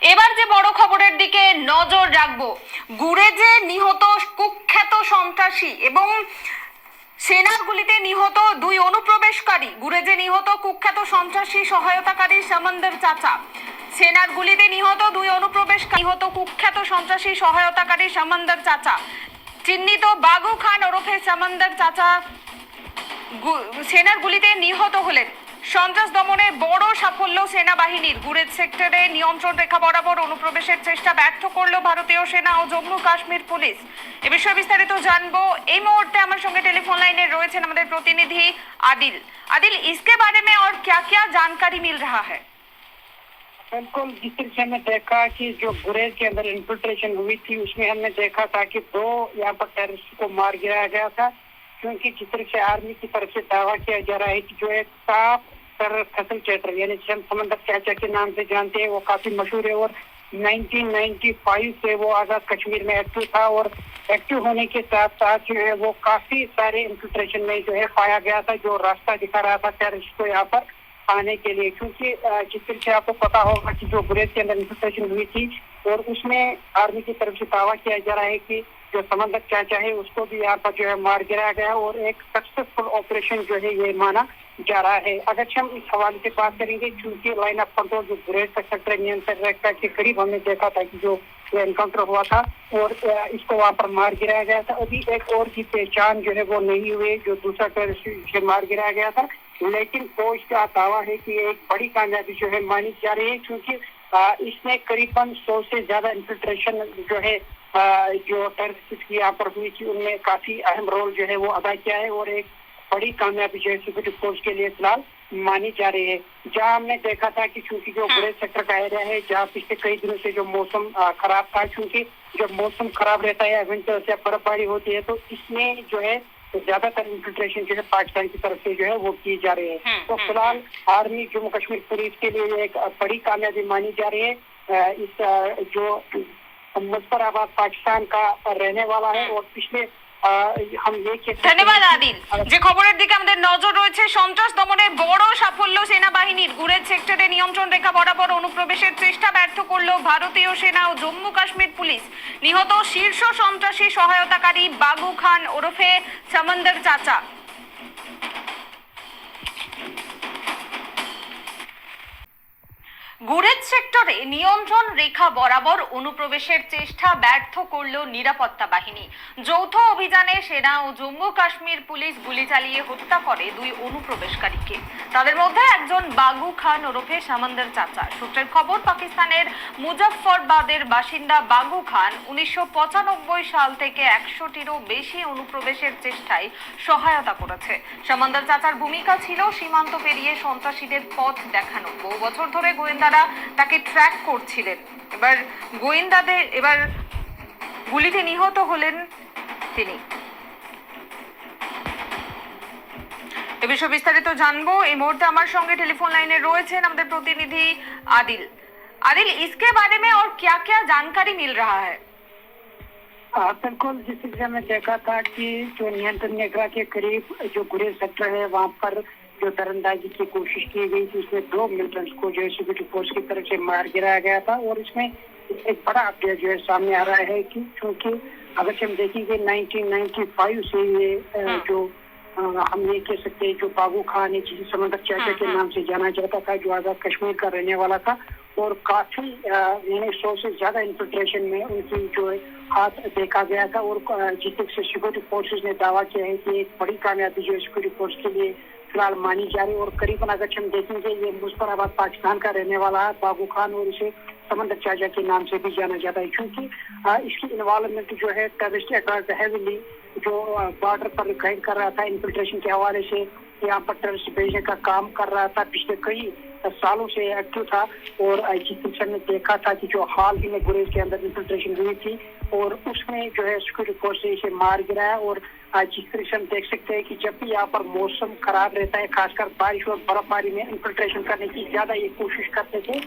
এবার যে বড় খবরের দিকে নজর রাখবো, গুরেজে নিহত কুখ্যাত সন্ত্রাসী এবং সেনার গুলিতে নিহত দুই অনুপ্রবেশকারী। গুরেজে নিহত কুখ্যাত সন্ত্রাসী সহায়তাকারী সমন্দর চাচা। সেনার গুলিতে নিহত দুই অনুপ্রবেশকারী নিহত কুখ্যাত সন্ত্রাসী সহায়তাকারী সমন্দর চাচা। চিহ্নিত বাগু খান ওরফে সমন্দর চাচা সেনার গুলিতে নিহত হলেন। সন্ত্রাস দমনে বড় সাফল্য সেনাবাহিনীর। গুরেজ সেক্টরে নিয়ন্ত্রণ রেখা বরাবর অনুপ্রবেশের চেষ্টা ব্যর্থ করলো ভারতীয় সেনা ও জম্মু কাশ্মীর পুলিশ। এ বিষয়ে বিস্তারিত জানবো। এই মুহূর্তে আমার সঙ্গে টেলিফোন লাইনে রয়েছেন আমাদের প্রতিনিধি आदिल। आदिल, इसके बारे में और क्या क्या जानकारी मिल रहा है? बिल्कुल, जिस तरह से हमने देखा कि जो गुरेज के अंदर इन्फिल्ट्रेशन हुई थी उसमें हमने देखा था कि 2 यहाँ पर टेररिस्ट को मार गिराया गया था, क्योंकि जिस तरह से आर्मी की तरफ से दावा किया जा रहा है कि जो एक टॉप टेरर फैसिलिटेटर यानी जिसे हम समंदर चाचा के नाम से जानते हैं, वो काफी मशहूर है और 1995 से वो आजाद कश्मीर में एक्टिव था और एक्टिव होने के साथ साथ जो है वो काफी सारे इन्फिल्ट्रेशन में जो है पाया गया था, जो रास्ता दिखा रहा था टेररिस्ट को यहाँ पर आने के लिए। क्योंकि जिस तरह से आपको पता होगा कि जो गुरेज के अंदर इन्फिल्ट्रेशन हुई थी और उसमें आर्मी की तरफ से दावा किया जा रहा है कि जो समंदर चाचा है उसको भी यहाँ पर जो है मार गिराया गया और एक सक्सेसफुल ऑपरेशन जो है ये माना जा रहा है। अगर हम इस हवाले से बात करेंगे, क्योंकि लाइन ऑफ कंट्रोल जो गुरेज सेक्टर नियंत्रण रेखा के करीब हमने देखा था कि जो एनकाउंटर हुआ था और इसको वहाँ पर मार गिराया गया था। अभी एक और की पहचान जो है वो नहीं हुई, जो दूसरा टेररिस्ट से मार गिराया गया था, लेकिन फौज का दावा है कि एक बड़ी कामयाबी जो है मानी जा रही है, क्योंकि इसने करीबन 100 से ज्यादा इन्फिल्ट्रेशन जो है जो टेररिस्ट की यहाँ पर हुई थी उनमें काफी अहम रोल जो है वो अदा किया है और एक बड़ी कामयाबी जो है सिक्योरिटी फोर्स के लिए फिलहाल मानी जा रही है। जहाँ हमने देखा था कि चूंकि जो गुरेज सेक्टर का एरिया है, जहाँ पिछले कई दिनों से जो मौसम खराब था, क्योंकि जब मौसम खराब रहता है विंटर से बर्फबारी होती है तो इसमें जो है ज्यादातर इन्फिल्ट्रेशन जो है पाकिस्तान की तरफ से जो है वो की जा रही है। तो फिलहाल आर्मी जम्मू कश्मीर पुलिस के लिए एक बड़ी कामयाबी मानी जा रही है। इस जो मुजफ्फराबाद पाकिस्तान का रहने वाला है और पिछले हम ये ধন্যবাদ আদিল। যে খবরের দিকে আমাদের নজর রয়েছে, সন্ত্রাস দমনে বড় সাফল্য সেনাবাহিনীর। গুরেজ সেক্টরে নিয়ন্ত্রণ রেখা বরাবর অনুপ্রবেশের চেষ্টা ব্যর্থ করল ভারতীয় সেনা ও জম্মু কাশ্মীর পুলিশ। নিহত শীর্ষ সন্ত্রাসী সহায়তাকারী বাগু খান ওরফে সমন্দর চাচা। গুরেজ সেক্টরে নিয়ন্ত্রণ রেখা বরাবর অনুপ্রবেশের চেষ্টা ব্যর্থ করল নিরাপত্তা বাহিনী। যৌথ অভিযানে সেনা ও জম্মু কাশ্মীর পুলিশ গুলি চালিয়ে হত্যা করে 2 অনুপ্রবেশকারীকে। তাদের মধ্যে একজন বাগু খান ওরফে সমন্দর চাচা। সূত্রের খবর, পাকিস্তানের মুজফ্ফরবাদের বাসিন্দা বাগু খান 1995 সাল থেকে 100টিরও বেশি অনুপ্রবেশের চেষ্টায় সহায়তা করেছে। সমন্দর চাচার ভূমিকা ছিল সীমান্ত পেরিয়ে সন্ত্রাসীদের পথ দেখানো। বহু বছর ধরে গোয়েন্দারা তাকে ট্র্যাক করছিলেন। এবার গুলিতে নিহত হলেন তিনি। এ বিষয়ে বিস্তারিত জানবো। এই মুহূর্তে আমার সঙ্গে টেলিফোন লাইনে রয়েছেন আমাদের প্রতিনিধি आदिल। आदिल, इसके बारे में और क्या क्या जानकारी मिल रहा है? बिल्कुल, जिस तरह से हमने देखा था कि जो नियंत्रण रेखा के करीब जो गुरेज सेक्टर है वहाँ पर जो दरअंदाजी की कोशिश की गई थी, उसमें 2 मिलिटेंट्स को जो है सिक्योरिटी फोर्स की तरफ से मार गिराया गया था और इसमें एक बड़ा अपडेट जो है सामने आ रहा है कि क्योंकि अगर हम देखेंगे 1995 से ये जो हम ये कह सकते हैं जो बागू खान है, जिसे समंदर चाचा के नाम से जाना जाता था, जो आजाद कश्मीर का रहने वाला था और काफी 100 से ज्यादा इन्फिल्ट्रेशन में उनकी जो हाथ देखा गया था और जिस तरह से सिक्योरिटी फोर्सेज ने दावा किया है कि एक बड़ी कामयाबी जो सिक्योरिटी फोर्स के लिए फिलहाल मानी जा रही है। और करीबन अगर हम देखेंगे ये मुजफ्फराबाद पाकिस्तान का रहने वाला है बागू खान और इसे समंदर चाचा के नाम से भी जाना जाता है, क्योंकि इसकी इन्वॉल्वमेंट जो है टेररिस्ट अटैक हैवीली जो बॉर्डर पर गाइड कर रहा था, इन्फिल्ट्रेशन के हवाले से यहाँ पर टेररिस्ट भेजने का काम कर रहा था, पिछले कई सालों से एक्टिव था। और जिस तरह ने देखा था कि जो हाल ही में गुरेज के अंदर इन्फिल्ट्रेशन हुई थी और उसमें जो है सिक्योरिटी फोर्स से इसे मार गिराया। और जिस तरह से हम देख सकते हैं कि जब भी यहाँ पर मौसम खराब रहता है, खासकर बारिश और बर्फबारी में इन्फिल्ट्रेशन करने की ज्यादा ये कोशिश करते थे,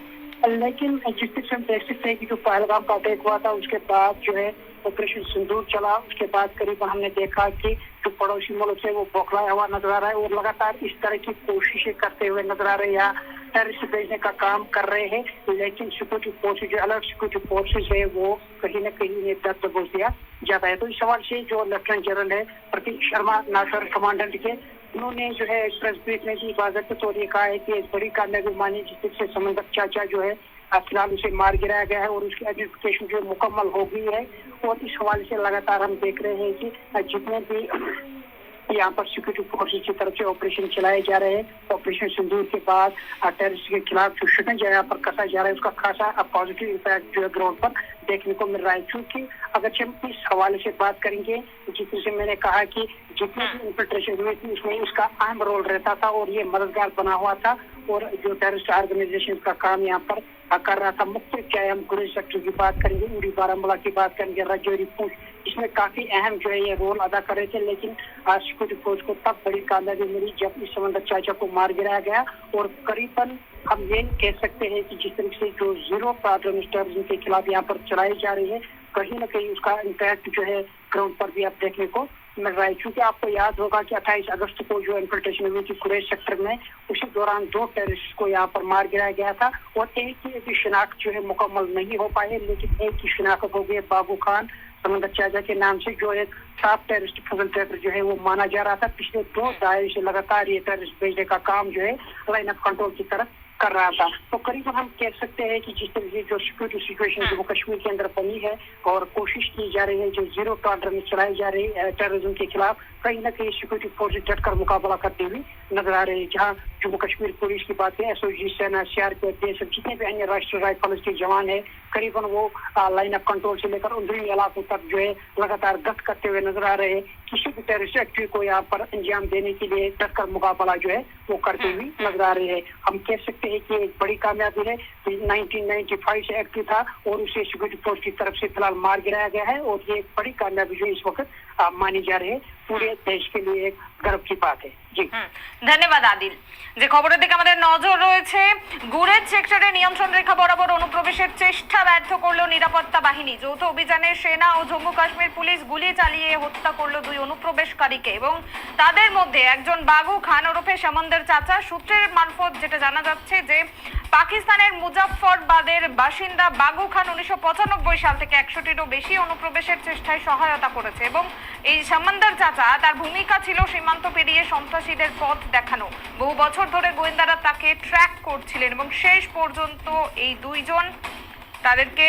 लेकिन जिस तरह से हम देख सकते हैं कि जो पहलगाम का अटैक हुआ था उसके बाद जो है ऑपरेशन सिंदूर चला। उसके बाद करीब हमने देखा कि जो पड़ोसी मुल्क से वो बौखलाया हुआ नजर आ रहा है और लगातार इस तरह की कोशिशें करते हुए नजर आ रहे हैं। टेररिस्ट भेजने का काम कर रहे हैं, लेकिन सिक्योरिटी फोर्सेज जो अलग सिक्योरिटी फोर्सेज है वो कहीं न कहीं ये दर्द दबोच दिया जाता है। तो इस सवाल से जो लेफ्टिनेंट जनरल है प्रतीक शर्मा नासर कमांडेंट के, उन्होंने जो है प्रेस ब्रीफ में भी बाकायदा तौर ये कहा है कि एक बड़ी कामयाबी मानी जिससे समंदर चाचा जो है फिलहाल उसे मार गिराया गया है और उसकी आइडेंटिफिकेशन जो मुकम्मल हो गई है। और इस हवाले से लगातार हम देख रहे हैं कि जितने भी यहाँ पर सिक्योरिटी फोर्सेज की तरफ से ऑपरेशन चलाए जा रहे हैं, ऑपरेशन सिंदूर के बाद टेररिस्ट के खिलाफ जो शिकंजा यहाँ पर कसा जा रहा है उसका खासा पॉजिटिव इम्पैक्ट जो है ग्राउंड पर देखने को मिल रहा है। क्योंकि अगर हम इस हवाले से बात करेंगे, जिस तरह से मैंने कहा कि जितनी भी इन्फिल्ट्रेशन हुई थी उसमें इसका अहम रोल रहता था और ये मददगार बना हुआ था। और जो टेररिस्ट ऑर्गेनाइजेशन का काम यहाँ पर कर रहा था मुख्तलिफ, चाहे हम गुरेज सेक्टर की बात करेंगे, उड़ी बारामूला की बात करेंगे, राजौरी पूंछ, इसमें काफी अहम जो है ये रोल अदा कर रहे थे। लेकिन आज सिक्योरिटी फोर्स को तब बड़ी कामयाबी मिली जब इस समंदर चाचा को मार गिराया गया। और करीबन हम ये कह सकते हैं कि जिस तरीके से जो जीरो टॉलरेंस टेररिज्म के खिलाफ यहाँ पर चलाई जा रही है, कहीं न कहीं उसका इम्पैक्ट जो है ग्राउंड पर भी आप देखने को मिल रहा है। क्योंकि आपको याद होगा कि 28 अगस्त को जो इन्फिल्ट्रेशन हुई थी कुरैश सेक्टर में, उसी दौरान 2 टेररिस्ट को यहाँ पर मार गिराया गया था और एक की शिनाख्त जो है मुकम्मल नहीं हो पाए, लेकिन एक की शिनाख्त हो गई बाबू खान समंदर चाचा के नाम से, जो एक टॉप टेररिस्ट फैसिलिटेटर जो है वो माना जा रहा था। पिछले 2 दहाई से लगातार ये टेररिस्ट भेजने का काम जो है लाइन ऑफ कंट्रोल की तरफ कर रहा था। तो करीबन हम कह सकते हैं कि जिस तरह से जो सिक्योरिटी सिचुएशन जम्मू कश्मीर के अंदर बनी है और कोशिश की जा रही है जो जीरो टॉलरेंस चलाई जा रही है टेररिज्म के खिलाफ, कहीं न कहीं सिक्योरिटी फोर्सेज डटकर मुकाबला करते हुए नजर आ रहे हैं। जहां जम्मू कश्मीर पुलिस की बात है, एसओजी, सेना, सीआरपीएफ, जितने भी अन्य राष्ट्रीय राइफल्स के जवान है, करीबन वो लाइन ऑफ कंट्रोल से लेकर अंदरूनी इलाकों तक जो है लगातार गश्त करते हुए नजर आ रहे हैं। किसी भी टेररिस्ट एक्टिविटी को यहाँ पर अंजाम देने के लिए डटकर मुकाबला जो है वो करते हुए नजर आ रहे हैं। हम कह सकते हैं कि एक बड़ी कामयाबी है। 1995 से एक्टिव था और उसे सिक्योरिटी फोर्स की तरफ से फिलहाल मार गिराया गया है और ये एक बड़ी कामयाबी जो इस वक्त मानी जा रही है। पूरे देश के लिए एक गर्व की बात है। জি ধন্যবাদ আদিল। যে খবরের দিকে আমাদের নজর রয়েছে, গুরেজ সেক্টরে নিয়ন্ত্রণ রেখা বরাবর অনুপ্রবেশের চেষ্টা ব্যর্থ করলো নিরাপত্তা বাহিনী। যৌথ অভিযানে সেনা ও জম্মু কাশ্মীর পুলিশ গুলি চালিয়ে হত্যা করলো 2 অনুপ্রবেশকারীকে এবং তাদের মধ্যে একজন বাগু খান ওরফে সমন্দর চাচা। সূত্রের মারফত যেটা জানা যাচ্ছে যে পাকিস্তানের মুজাফফরবাদের বাসিন্দা বাগু খান 1995 সাল থেকে 100টিরও বেশি অনুপ্রবেশের চেষ্টায় সহায়তা করেছে এবং এই সমন্দর চাচা তার ভূমিকা ছিল সীমান্ত পেরিয়ে সন্ত্রাসীদের পথ দেখানো। বহু বছর ধরে গোয়েন্দারা তাকে ট্র্যাক করছিলেন এবং শেষ পর্যন্ত এই 2 জন তাদেরকে